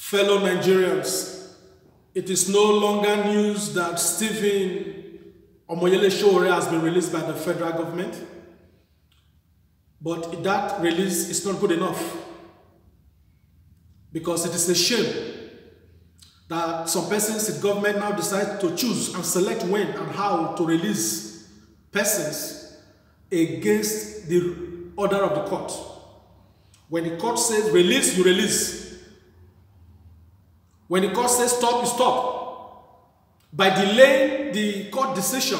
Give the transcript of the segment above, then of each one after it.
Fellow Nigerians, it is no longer news that Stephen Omoyele Sowore has been released by the federal government, but that release is not good enough, because it is a shame that some persons in government now decide to choose and select when and how to release persons against the order of the court. When the court says release, you release. When the court says stop, you stop. By delaying the court decision,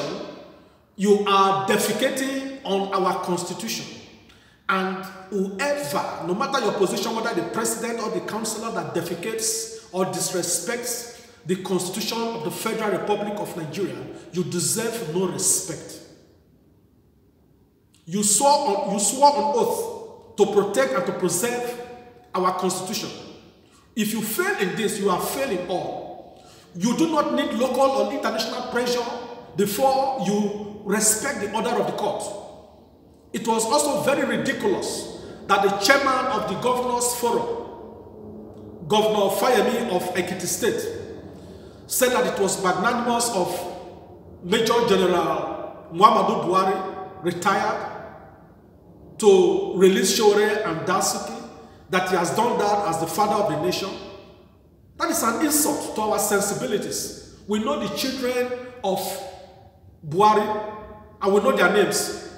you are defecating on our constitution. And whoever, no matter your position, whether the president or the councillor that defecates or disrespects the constitution of the Federal Republic of Nigeria, you deserve no respect. You swore on oath to protect and to preserve our constitution. If you fail in this, you are failing all. You do not need local or international pressure before you respect the order of the court. It was also very ridiculous that the chairman of the Governors Forum, Governor Fayemi of Ekiti State, said that it was magnanimous of Major General Muhammadu Buhari, retired, to release Sowore and Dasuki, that he has done that as the father of the nation. That is an insult to our sensibilities. We know the children of Buhari and we know their names.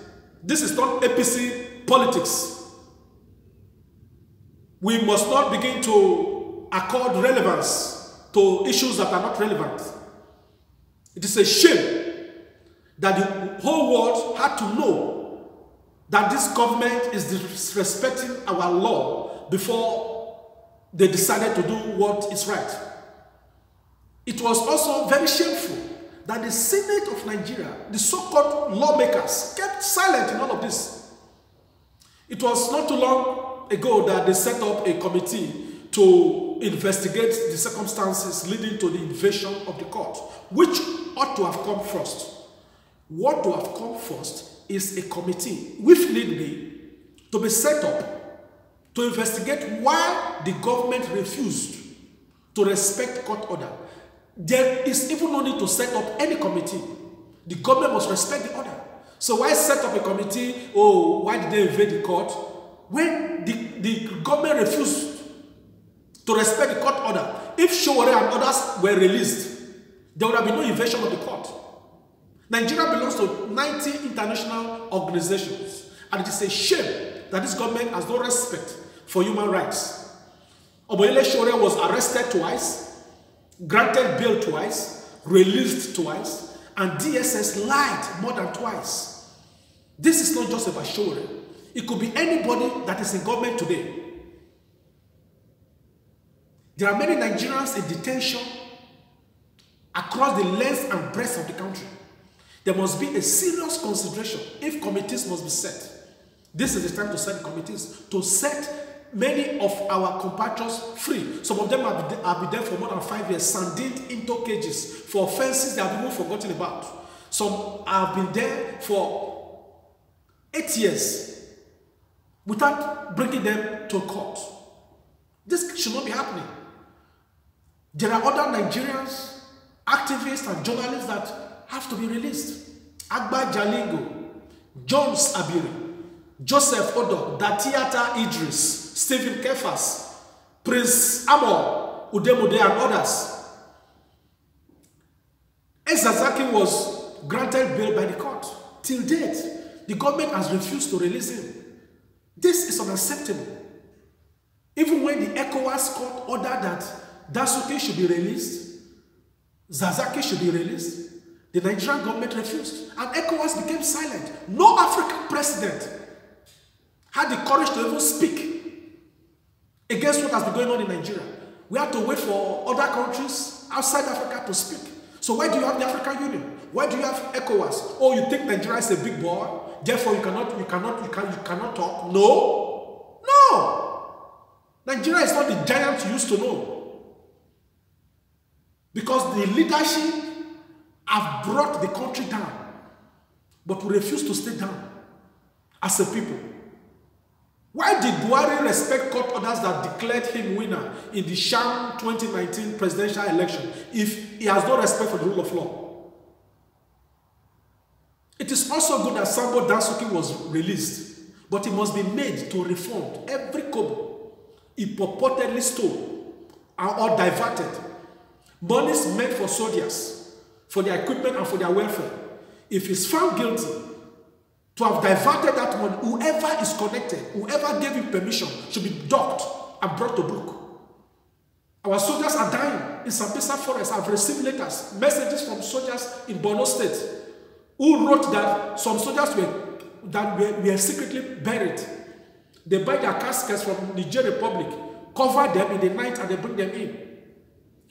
This is not APC politics. We must not begin to accord relevance to issues that are not relevant. It is a shame that the whole world had to know that this government is disrespecting our law before they decided to do what is right. It was also very shameful that the Senate of Nigeria, the so-called lawmakers, kept silent in all of this. It was not too long ago that they set up a committee to investigate the circumstances leading to the invasion of the court, which ought to have come first. What to have come first is a committee, if need be, to be set up to investigate why the government refused to respect court order. There is even no need to set up any committee. The government must respect the order. So why set up a committee? Oh, why did they invade the court? When the government refused to respect the court order, if Sowore and others were released, there would have been no invasion of the court. Nigeria belongs to 90 international organizations, and it is a shame that this government has no respect for human rights. Omoyele Sowore was arrested twice, granted bail twice, released twice, and DSS lied more than twice. This is not just about Sowore. It could be anybody that is in government today. There are many Nigerians in detention across the length and breadth of the country. There must be a serious consideration if committees must be set. This is the time to set committees, to set many of our compatriots free. Some of them have been there for more than 5 years, sandined into cages for offenses they have even forgotten about. Some have been there for 8 years without bringing them to court. This should not be happening. There are other Nigerians, activists and journalists that have to be released. Agba Jalingo, Jones Abiri, Joseph Odo, Datiata Idris, Stephen Kefas, Prince Amor Udemode and others. Ezazaki was granted bail by the court. Till date, the government has refused to release him. This is unacceptable. Even when the ECOWAS court ordered that Dasuki should be released, Zazaki should be released, the Nigerian government refused, and ECOWAS became silent. No African president had the courage to even speak against what has been going on in Nigeria. We have to wait for other countries outside Africa to speak. So why do you have the African Union? Why do you have ECOWAS? Oh, you think Nigeria is a big boy, therefore you cannot talk? No, no. Nigeria is not the giant you used to know, because the leadership have brought the country down, but we refuse to stay down as a people. Why did Buhari respect court orders that declared him winner in the sham 2019 presidential election if he has no respect for the rule of law? It is also good that Sambo Dasuki was released, but he must be made to refund every kobo he purportedly stole or diverted. Monies meant for soldiers, for their equipment and for their welfare. If he's found guilty to have diverted that money, whoever is connected, whoever gave him permission, should be docked and brought to book. Our soldiers are dying in Sambisa Forest. I've received letters, messages from soldiers in Borno State who wrote that some soldiers were secretly buried. They buy their caskets from Niger Republic, cover them in the night, and they bring them in.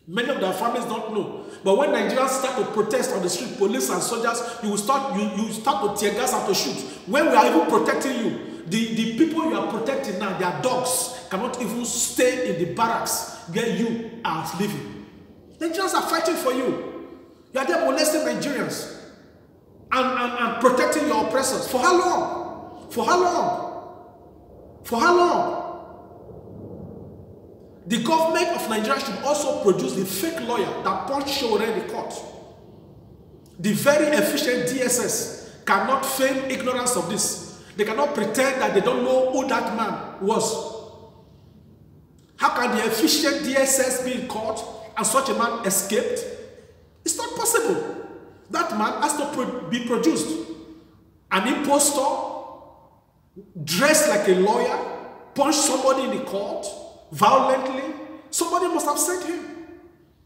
Many of their families don't know. But when Nigerians start to protest on the street, police and soldiers, you start to tear gas and to shoot. When we are even protecting you, the people you are protecting now, their dogs, cannot even stay in the barracks where you are living. Nigerians are fighting for you. You are there molesting Nigerians and protecting your oppressors. For how long? For how long? For how long? The government of Nigeria should also produce the fake lawyer that punched Sowore in the court. The very efficient DSS cannot feign ignorance of this. They cannot pretend that they don't know who that man was. How can the efficient DSS be in court and such a man escaped? It's not possible. That man has to be produced. An impostor, dressed like a lawyer, punched somebody in the court violently. Somebody must have sent him,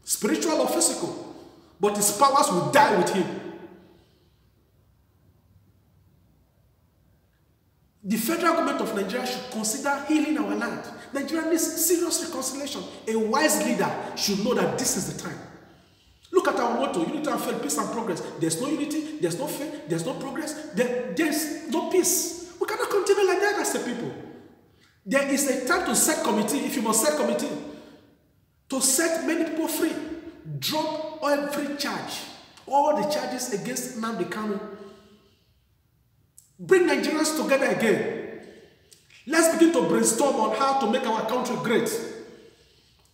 spiritual or physical, but his powers will die with him. The federal government of Nigeria should consider healing our land. Nigeria needs serious reconciliation. A wise leader should know that this is the time. Look at our motto: unity and faith, peace and progress. There's no unity, there's no faith, there's no progress, there's no peace. We cannot continue like that as a people. There is a time to set committee, if you must set committee, to set many people free. Drop every charge, all the charges against Nnamdi Kanu. Bring Nigerians together again. Let's begin to brainstorm on how to make our country great.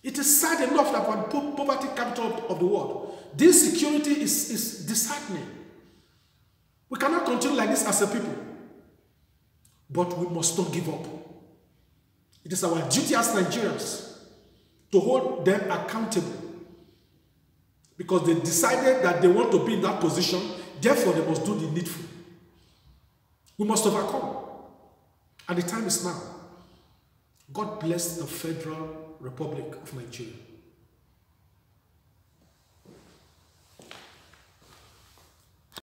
It is sad enough that we're poverty capital of the world. This security is disheartening. We cannot continue like this as a people. But we must not give up. It is our duty as Nigerians to hold them accountable, because they decided that they want to be in that position, therefore they must do the needful. We must overcome, and the time is now. God bless the Federal Republic of Nigeria.